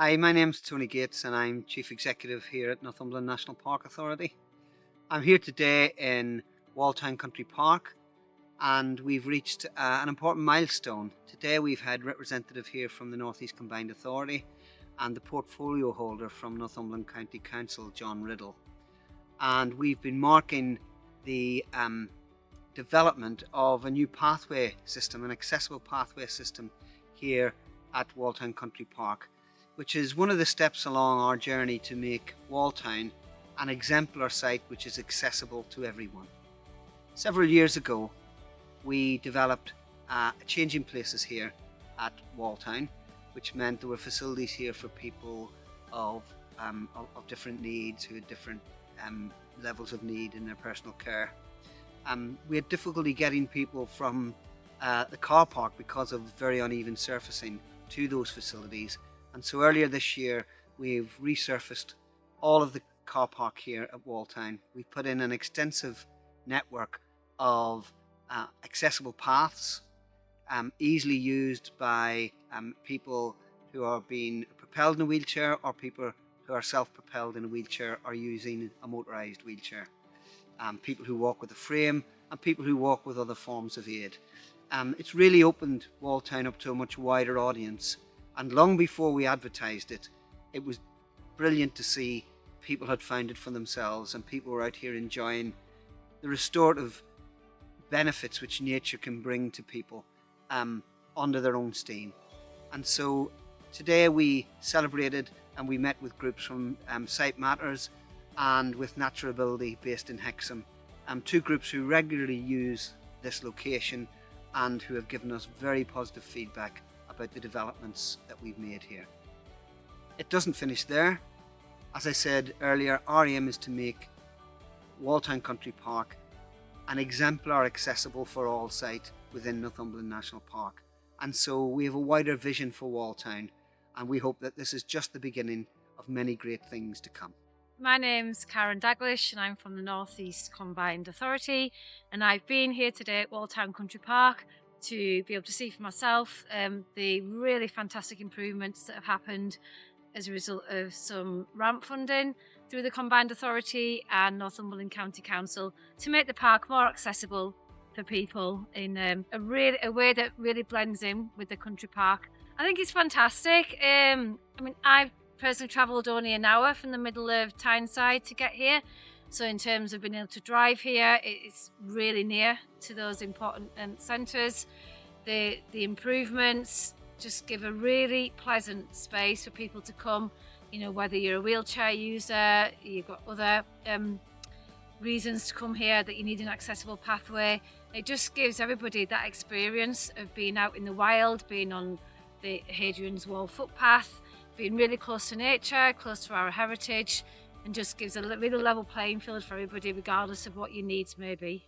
Hi, my name's Tony Gates and I'm Chief Executive here at Northumberland National Park Authority. I'm here today in Walltown Country Park and we've reached an important milestone. Today we've had representative here from the North East Combined Authority and the portfolio holder from Northumberland County Council, John Riddle. And we've been marking the development of a new pathway system, an accessible pathway system here at Walltown Country Park, which is one of the steps along our journey to make Walltown an exemplar site which is accessible to everyone. Several years ago, we developed changing places here at Walltown, which meant there were facilities here for people of different needs, who had different levels of need in their personal care. We had difficulty getting people from the car park because of very uneven surfacing to those facilities. And so earlier this year, we've resurfaced all of the car park here at Walltown. We've put in an extensive network of accessible paths, easily used by people who are being propelled in a wheelchair or people who are self-propelled in a wheelchair or using a motorised wheelchair. People who walk with a frame and people who walk with other forms of aid. It's really opened Walltown up to a much wider audience. And long before we advertised it, it was brilliant to see people had found it for themselves and people were out here enjoying the restorative benefits which nature can bring to people under their own steam. And so today we celebrated and we met with groups from Sight Matters and with Natural Ability based in Hexham, two groups who regularly use this location and who have given us very positive feedback about the developments that we've made here. It doesn't finish there. As I said earlier, our aim is to make Walltown Country Park an exemplar accessible for all site within Northumberland National Park. And so we have a wider vision for Walltown, and we hope that this is just the beginning of many great things to come. My name's Karen Daglish and I'm from the North East Combined Authority, and I've been here today at Walltown Country Park to be able to see for myself the really fantastic improvements that have happened as a result of some ramp funding through the Combined Authority and Northumberland County Council to make the park more accessible for people in a way that really blends in with the country park. I think it's fantastic. I've personally travelled only an hour from the middle of Tyneside to get here. So in terms of being able to drive here, it's really near to those important centres. The improvements just give a really pleasant space for people to come, whether you're a wheelchair user, you've got other reasons to come here, that you need an accessible pathway. It just gives everybody that experience of being out in the wild, being on the Hadrian's Wall footpath, being really close to nature, close to our heritage, and just gives a really level playing field for everybody regardless of what your needs may be.